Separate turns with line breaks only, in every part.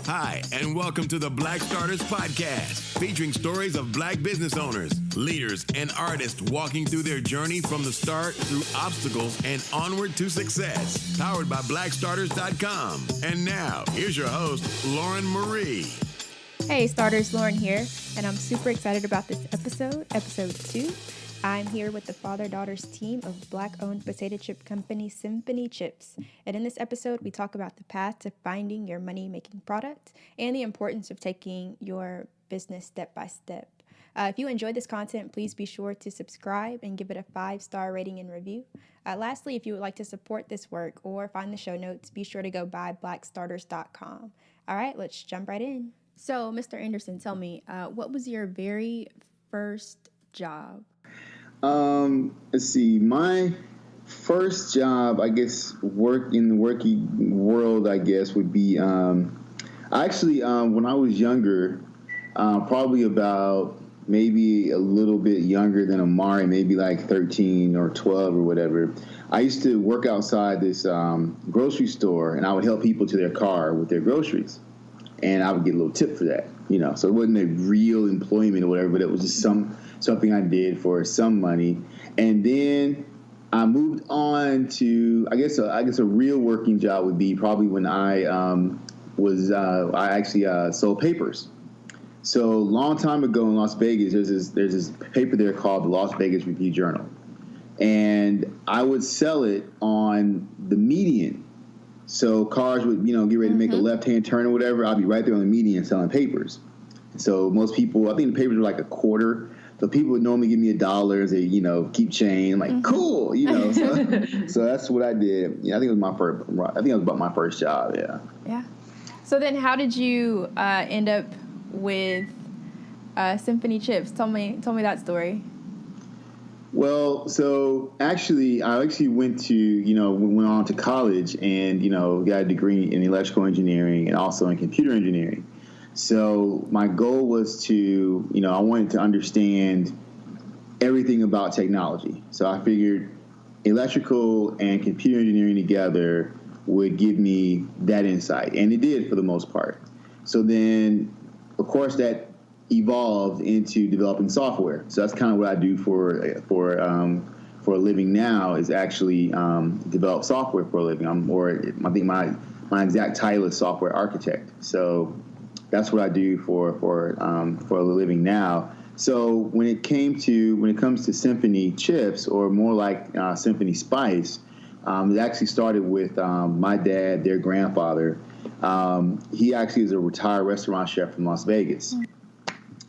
Hi, and welcome to the Black Starters Podcast, featuring stories of Black business owners, leaders, and artists walking through their journey from the start through obstacles and onward to success. Powered by BlackStarters.com. And now, here's your host, Lauren Marie.
Hey, Starters, Lauren here, and I'm super excited about this episode 2. I'm here with the father-daughters team of Black-owned potato chip company Symphony Chips. And in this episode, we talk about the path to finding your money-making product and the importance of taking your business step by step. If you enjoyed this content, please be sure to subscribe and give it a 5-star rating and review. Lastly, if you would like to support this work or find the show notes, be sure to go by BlackStarters.com. All right, let's jump right in. So, Mr. Anderson, tell me, what was your very first job?
Let's see. My first job, I guess, work in the working world, I guess, would be actually when I was younger, probably about maybe a little bit younger than Amari, maybe like 13 or 12 or whatever. I used to work outside this grocery store, and I would help people to their car with their groceries, and I would get a little tip for that, you know. So it wasn't a real employment or whatever, but it was just something I did for some money. And then I moved on to, I guess a real working job would be probably when I actually sold papers. So a long time ago in Las Vegas, there's this paper there called the Las Vegas Review-Journal. And I would sell it on the median. So cars would, get ready to make a left-hand turn or whatever. I'd be right there on the median selling papers. So most people, I think the papers were like a quarter. So people would normally give me $1 and say, keep chain. I'm like, cool, So that's what I did. Yeah, I think it was about my first job. Yeah.
Yeah. So then, how did you end up with Symphony Chips? Tell me that story.
Well, so I went on to college and got a degree in electrical engineering and also in computer engineering. So my goal was to, I wanted to understand everything about technology. So I figured electrical and computer engineering together would give me that insight. And it did for the most part. So then, of course, that evolved into developing software. So that's kind of what I do for a living now, is actually develop software for a living. I think my exact title is software architect. So that's what I do for a living now. So when it comes to Symphony Chips, or more like Symphony Spice, it actually started with my dad, their grandfather. He actually is a retired restaurant chef from Las Vegas.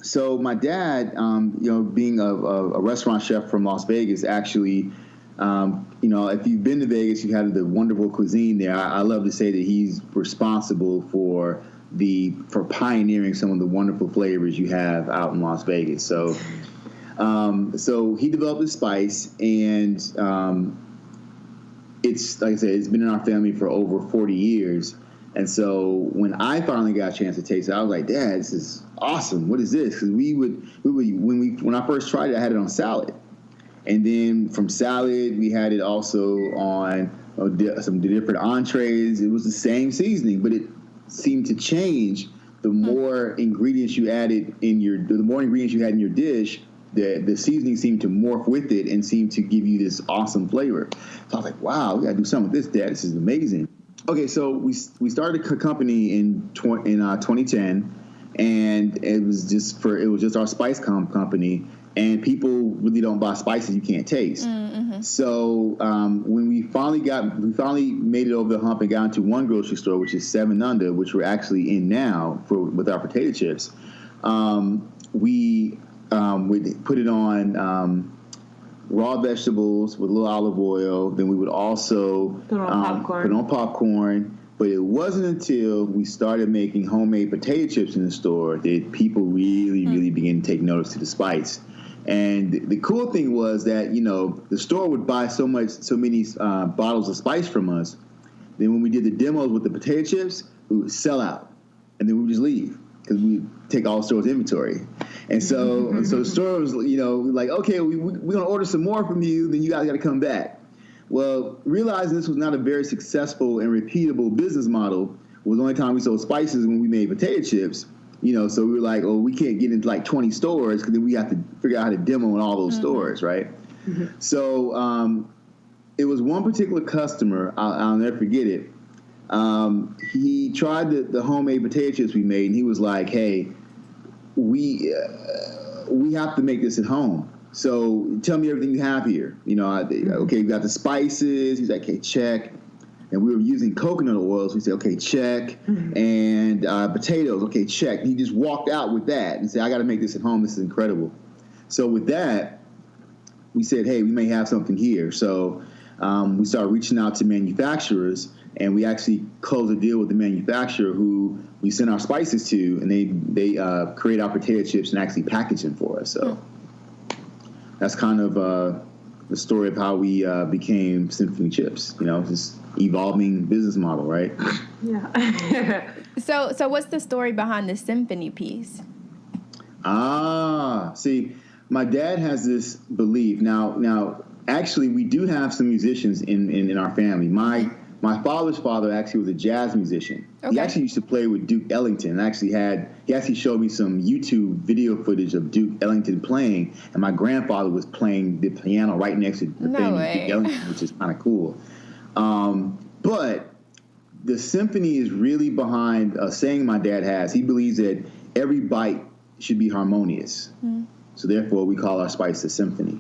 So my dad, being a restaurant chef from Las Vegas, actually, if you've been to Vegas, you had the wonderful cuisine there. I love to say that he's responsible for pioneering some of the wonderful flavors you have out in Las Vegas. So he developed the spice, and it's, like I said, it's been in our family for over 40 years. And so when I finally got a chance to taste it, I was like, Dad, this is awesome. What is this? Because when I first tried it, I had it on salad. And then from salad, we had it also on some different entrees. It was the same seasoning, but it seemed to change the more ingredients you added the more ingredients you had in your dish. The seasoning seemed to morph with it and seemed to give you this awesome flavor. So I was like, wow, we got to do something with this, Dad. This is amazing. Okay, so we started a company in 2010, and it was just our spice company. And people really don't buy spices you can't taste. Mm-hmm. So when we finally made it over the hump and got into one grocery store, which is 7 Under, which we're actually in now with our potato chips, we put it on raw vegetables with a little olive oil. Then we would also put on popcorn. But it wasn't until we started making homemade potato chips in the store that people really began to take notice to the spice. And the cool thing was that, the store would buy so many bottles of spice from us. Then when we did the demos with the potato chips, we would sell out. And then we would just leave because we would take all the store's inventory. And so the store was, like, okay, we're going to order some more from you, then you guys got to come back. Well, realizing this was not a very successful and repeatable business model, was the only time we sold spices when we made potato chips. So we were like, oh, we can't get into like 20 stores because then we have to figure out how to demo in all those stores, right? So it was one particular customer, I'll never forget it. He tried the homemade potato chips we made, and he was like, hey, we have to make this at home. So tell me everything you have here. Okay, we got the spices. He's like, okay, check. And we were using coconut oils. We said, okay, check. And potatoes, okay, check. And he just walked out with that and said, I got to make this at home. This is incredible. So with that, we said, hey, we may have something here. So we started reaching out to manufacturers, and we actually closed a deal with the manufacturer who we sent our spices to, and they create our potato chips and actually package them for us. So that's kind of the story of how we became Symphony Chips. Just evolving business model, right?
Yeah. So what's the story behind the symphony piece?
See, my dad has this belief. Now, actually, we do have some musicians in our family. My father's father actually was a jazz musician. Okay. He actually used to play with Duke Ellington. He actually showed me some YouTube video footage of Duke Ellington playing, and my grandfather was playing the piano right next to the Duke Ellington, which is kind of cool. But the symphony is really behind a saying my dad has. He believes that every bite should be harmonious. So therefore, we call our spice the symphony,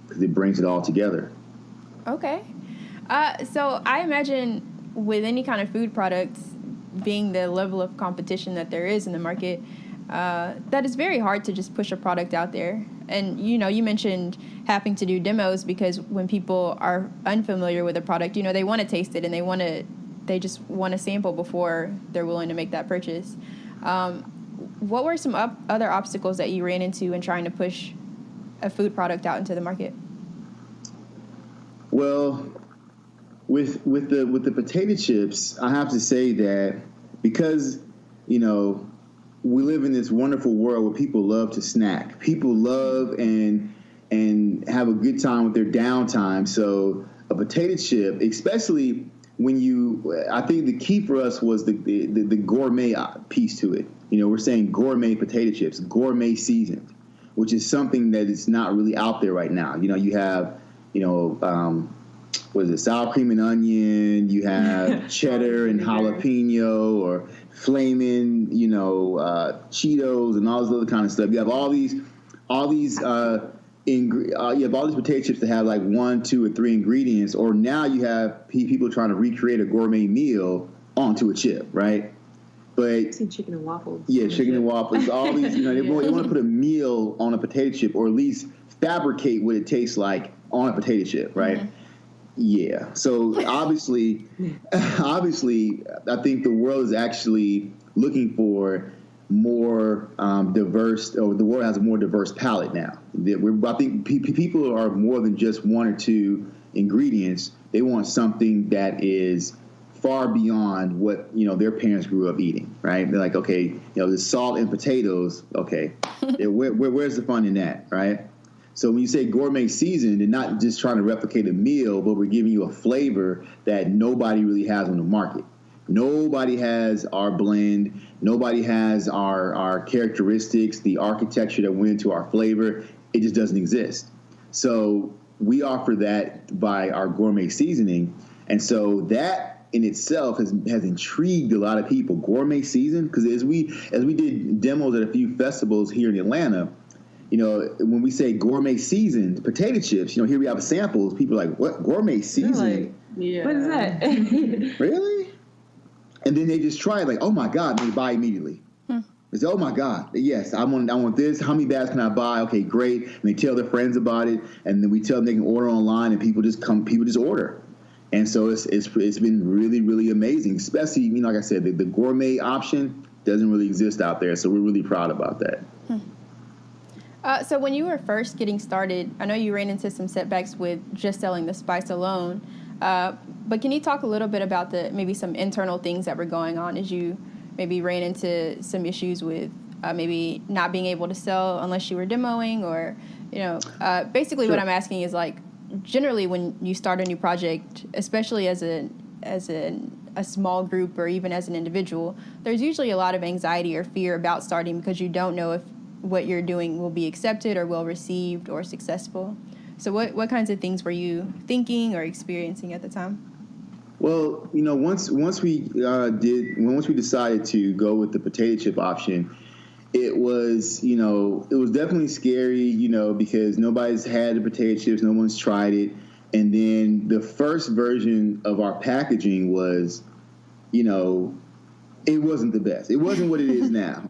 because it brings it all together.
Okay. So I imagine with any kind of food products, being the level of competition that there is in the market, that it's very hard to just push a product out there. And, you mentioned having to do demos because when people are unfamiliar with a product, they want to taste it and they just want to sample before they're willing to make that purchase. What were some other obstacles that you ran into in trying to push a food product out into the market?
Well, with the potato chips, I have to say that because, we live in this wonderful world where people love to snack. People love and have a good time with their downtime. So a potato chip, especially I think the key for us was the gourmet piece to it. We're saying gourmet potato chips, gourmet seasoned, which is something that is not really out there right now. You have, what is it, sour cream and onion, you have cheddar and jalapeno, or flaming, Cheetos and all this other kind of stuff. You have all these you have all these potato chips that have like 1, 2, or 3 ingredients, or now you have people trying to recreate a gourmet meal onto a chip, right? But
I've seen chicken and waffles.
Yeah, chicken and waffles. All these, they want to put a meal on a potato chip, or at least fabricate what it tastes like on a potato chip, right? Mm-hmm. Yeah. So obviously, I think the world is actually looking for more diverse, or the world has a more diverse palate now. I think people are more than just 1 or 2 ingredients. They want something that is far beyond what their parents grew up eating. Right? They're like, okay, the salt and potatoes. Okay, where's the fun in that? Right? So when you say gourmet seasoned, and not just trying to replicate a meal, but we're giving you a flavor that nobody really has on the market. Nobody has our blend. Nobody has our characteristics, the architecture that went into our flavor. It just doesn't exist. So we offer that by our gourmet seasoning. And so that in itself has intrigued a lot of people. Gourmet season, because as we did demos at a few festivals here in Atlanta, when we say gourmet seasoned potato chips, here we have samples. People are like, what? Gourmet seasoned?
Yeah. What is that?
Really? And then they just try it like, oh my God, and they buy immediately. They say, oh my God, yes, I want this. How many bags can I buy? Okay, great. And they tell their friends about it, and then we tell them they can order online, and people just order. And so it's been really, really amazing. Especially, like I said, the gourmet option doesn't really exist out there. So we're really proud about that.
So when you were first getting started, I know you ran into some setbacks with just selling the spice alone. But can you talk a little bit about maybe some internal things that were going on as you maybe ran into some issues with maybe not being able to sell unless you were demoing, or basically Sure. What I'm asking is, like, generally when you start a new project, especially as an a small group or even as an individual, there's usually a lot of anxiety or fear about starting because you don't know if what you're doing will be accepted or well received or successful. So what kinds of things were you thinking or experiencing at the time?
Well, once we decided to go with the potato chip option, it was definitely scary, because nobody's had the potato chips, no one's tried it. And then the first version of our packaging was, it wasn't the best. It wasn't what it is now.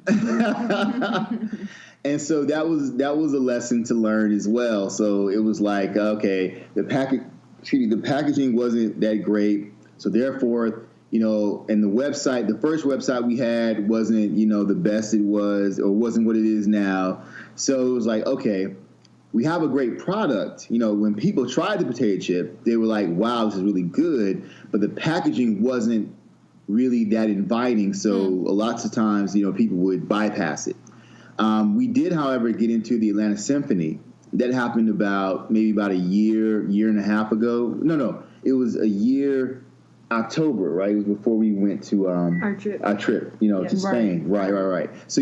And so that was a lesson to learn as well. So it was like, okay, the packaging wasn't that great. So therefore, and the first website we had wasn't, the best it was or wasn't what it is now. So it was like, okay, we have a great product. When people tried the potato chip, they were like, wow, this is really good. But the packaging wasn't really that inviting. So lots of times, people would bypass it. We did, however, get into the Atlanta Symphony. That happened about a year and a half ago. No, it was a year, October, right? It was before we went to our trip, to Spain. Right. So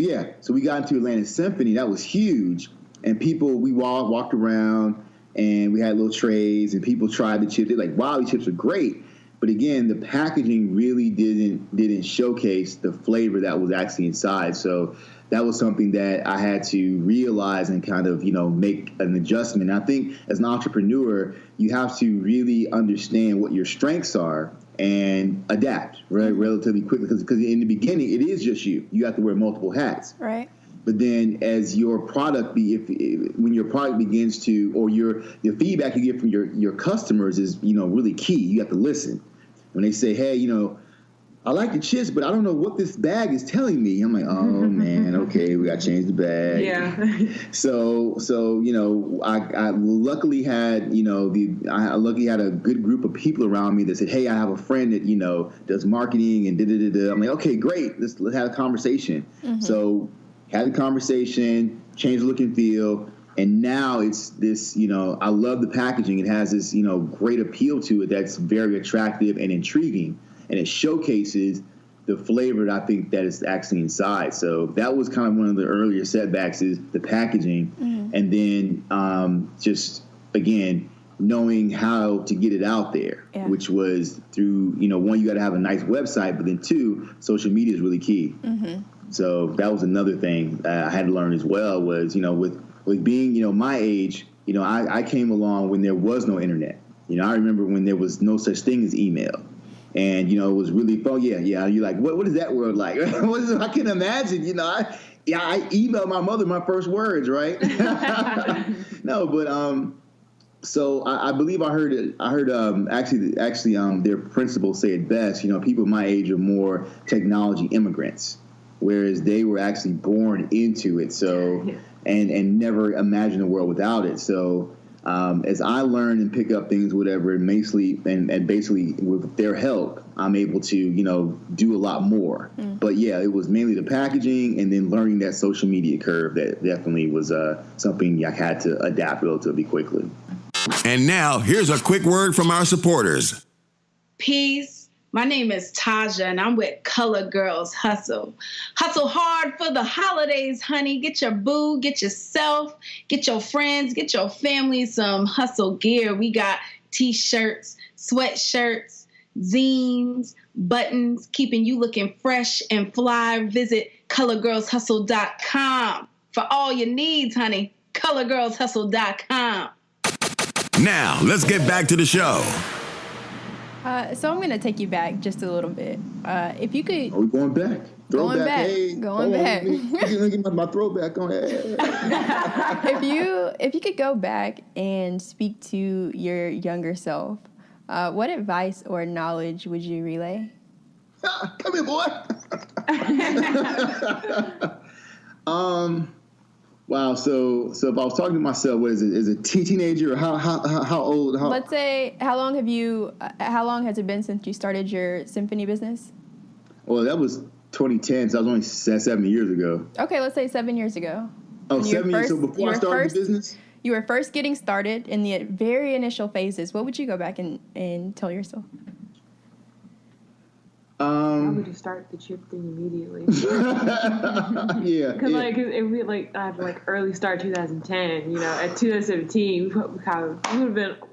we got into Atlanta Symphony. That was huge. And we walked around and we had little trays and people tried the chips. They're like, wow, these chips are great. But again, the packaging really didn't showcase the flavor that was actually inside. So that was something that I had to realize and kind of, make an adjustment. And I think as an entrepreneur, you have to really understand what your strengths are and adapt relatively quickly. Because in the beginning, it is just you. You have to wear multiple hats.
Right.
But then as your product, when your product begins to, or the feedback you get from your customers is, really key. You have to listen. When they say, hey, I like the chips, but I don't know what this bag is telling me. I'm like, oh man, okay, we got to change the bag.
Yeah.
So I luckily had had a good group of people around me that said, hey, I have a friend that does marketing and da. I'm like, okay, great, let's have a conversation. Mm-hmm. So had a conversation, changed the look and feel. And now it's this, I love the packaging. It has this, great appeal to it that's very attractive and intriguing. And it showcases the flavor that I think that is actually inside. So that was kind of one of the earlier setbacks is the packaging. Mm-hmm. And then just, again, knowing how to get it out there, which was through, one, you got to have a nice website, but then two, social media is really key. Mm-hmm. So that was another thing I had to learn as well was, with being, my age, I came along when there was no internet. I remember when there was no such thing as email. And, it was really fun. Yeah. You're like, what is that world like? I can imagine, I emailed my mother my first words, right? No, but so I believe I heard actually their principal say it best. People my age are more technology immigrants, whereas they were actually born into it. So. Yeah. And never imagined a world without it. So as I learn and pick up things, whatever, and basically with their help, I'm able to, do a lot more. Mm. But yeah, it was mainly the packaging and then learning that social media curve that definitely was something I had to adapt relatively quickly.
And now here's a quick word from our supporters.
Peace. My name is Taja, and I'm with Color Girls Hustle. Hustle hard for the holidays, honey. Get your boo, get yourself, get your friends, get your family some hustle gear. We got T-shirts, sweatshirts, zines, buttons, keeping you looking fresh and fly. Visit colorgirlshustle.com for all your needs, honey. colorgirlshustle.com.
Now, let's get back to the show.
So I'm going to take you back just a little bit. If you could...
Are we going back?
Going back.
Hey,
going back.
Let me get my throwback on it.
If you could go back and speak to your younger self, what advice or knowledge would you relay?
Come here, boy. Wow. So if I was talking to myself, what is it? Is it teenager or how old?
Let's say how long has it been since you started your symphony business?
Well, that was 2010, so I was only 7 years ago.
Okay, let's say 7 years ago.
Oh, 7 years. So before I started the business?
You were first getting started in the very initial phases. What would you go back and tell yourself?
would just start the chip thing immediately.
Yeah.
Because like if we like I had like early start 2010, at 2017 we would have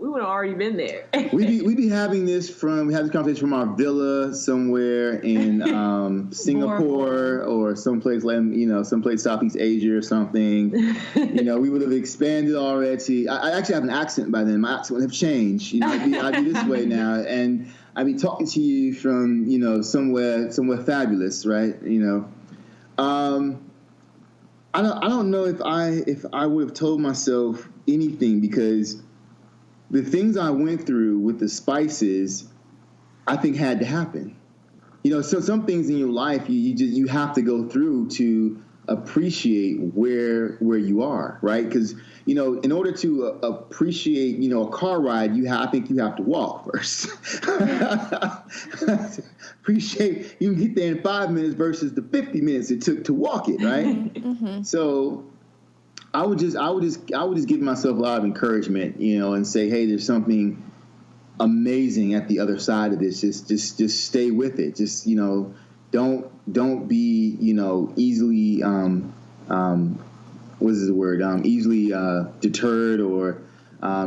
already been there.
we be having this conversation from our villa somewhere in Singapore or someplace like someplace Southeast Asia or something. We would have expanded already. I actually have an accent by then. My accent would have changed. I'd be this way now, and I'd be talking to you from somewhere fabulous, right? I don't know if I would have told myself anything, because the things I went through with the spices, I think had to happen. So some things in your life you have to go through to appreciate where you are, right? Because in order to appreciate a car ride, I think you have to walk first. Appreciate you can get there in 5 minutes versus the 50 minutes it took to walk it, right?
Mm-hmm.
So I would just give myself a lot of encouragement, and say, hey, there's something amazing at the other side of this. Just stay with it. Just don't be easily easily deterred or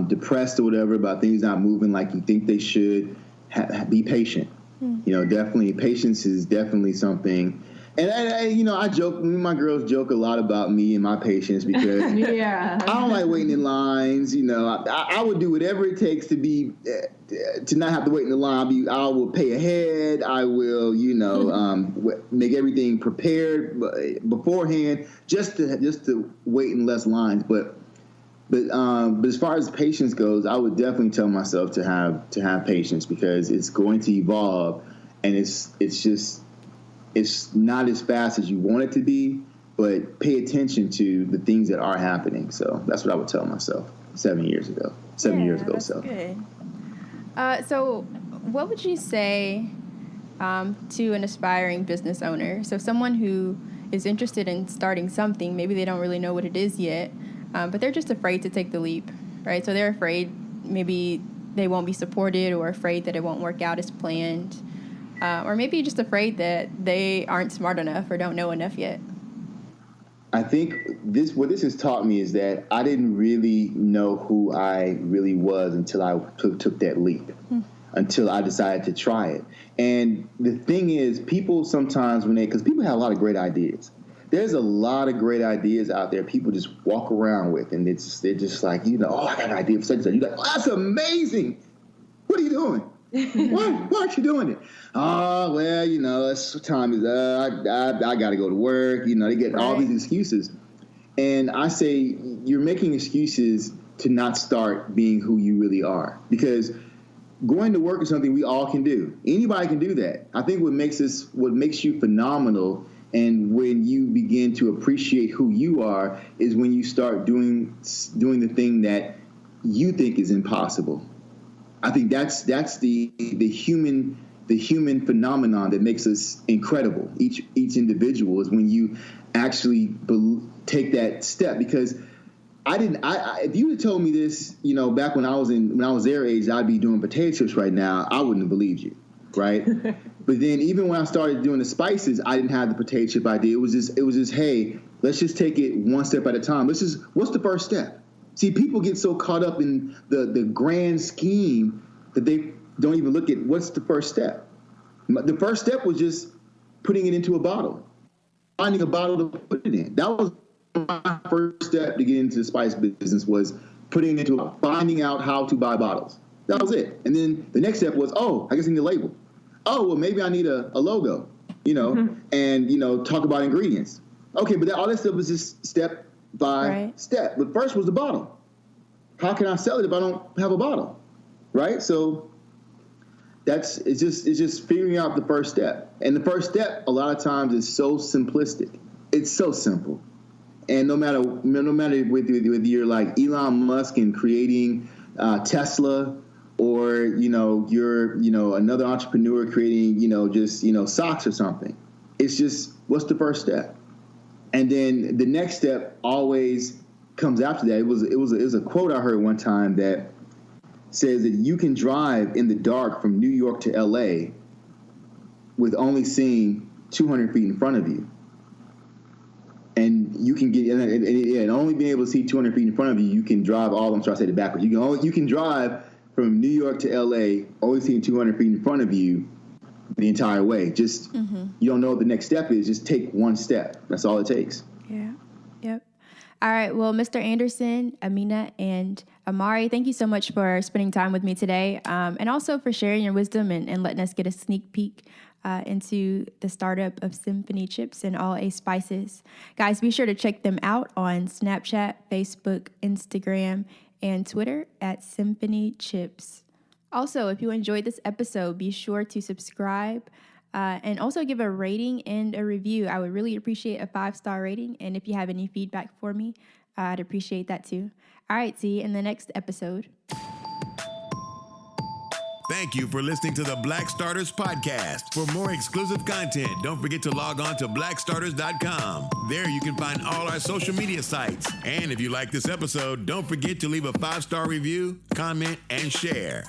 depressed or whatever about things not moving like you think they should. Be patient. Definitely patience is definitely something. And I joke. My girls joke a lot about me and my patience, because
yeah.
I don't like waiting in lines. I would do whatever it takes to not have to wait in the line. I will pay ahead. I will, make everything prepared beforehand just to wait in less lines. But as far as patience goes, I would definitely tell myself to have patience, because it's going to evolve, and it's not as fast as you want it to be, but pay attention to the things that are happening. So that's what I would tell myself 7 years ago. 7 years ago.
That's good. So what would you say to an aspiring business owner? So someone who is interested in starting something, maybe they don't really know what it is yet, but they're just afraid to take the leap, right? So they're afraid maybe they won't be supported, or afraid that it won't work out as planned. Or maybe just afraid that they aren't smart enough or don't know enough yet.
I think what this has taught me is that I didn't really know who I really was until I took that leap, until I decided to try it. And the thing is, people sometimes because people have a lot of great ideas. There's a lot of great ideas out there people just walk around with, and they're just like, oh, I got an idea for such and such. You're like, oh, that's amazing. What are you doing? Why aren't you doing it? Oh, well, it's time is I got to go to work. They get all these excuses. And I say, you're making excuses to not start being who you really are. Because going to work is something we all can do. Anybody can do that. I think what makes you phenomenal, and when you begin to appreciate who you are, is when you start doing the thing that you think is impossible. I think that's the human phenomenon that makes us incredible. Each individual is when you actually take that step. Because if you had told me this, back when I was their age, I'd be doing potato chips right now, I wouldn't have believed you, right? But then even when I started doing the spices, I didn't have the potato chip idea. It was just, hey, let's just take it one step at a time. What's the first step? See, people get so caught up in the grand scheme that they don't even look at what's the first step. The first step was just putting it into a bottle, finding a bottle to put it in. That was my first step to get into the spice business, was finding out how to buy bottles. That was it. And then the next step was, I guess I need a label. Oh, well, maybe I need a logo, and, talk about ingredients. Okay, but all that stuff was just step by step. But first was the bottle. How can I sell it if I don't have a bottle? Right? So it's just figuring out the first step. And the first step, a lot of times, is so simplistic. It's so simple. And no matter whether you're like Elon Musk and creating Tesla, or you're another entrepreneur creating socks or something, it's just, what's the first step? And then the next step always comes after that. It was a quote I heard one time that says that you can drive in the dark from New York to LA with only seeing 200 feet in front of you. And you can get, and only being able to see 200 feet in front of you, you can drive all, I'm trying to say it backwards. You can drive from New York to LA, always seeing 200 feet in front of you the entire way. Just, you don't know what the next step is. Just take one step. That's all it takes.
Yeah. Yep. All right. Well, Mr. Anderson, Amina, and Amari, thank you so much for spending time with me today, and also for sharing your wisdom and letting us get a sneak peek into the startup of Symphony Chips and All A Spices. Guys, be sure to check them out on Snapchat, Facebook, Instagram, and Twitter at Symphony Chips. Also, if you enjoyed this episode, be sure to subscribe and also give a rating and a review. I would really appreciate a 5-star rating. And if you have any feedback for me, I'd appreciate that too. All right, see you in the next episode.
Thank you for listening to the Black Starters Podcast. For more exclusive content, don't forget to log on to blackstarters.com. There you can find all our social media sites. And if you like this episode, don't forget to leave a 5-star review, comment, and share.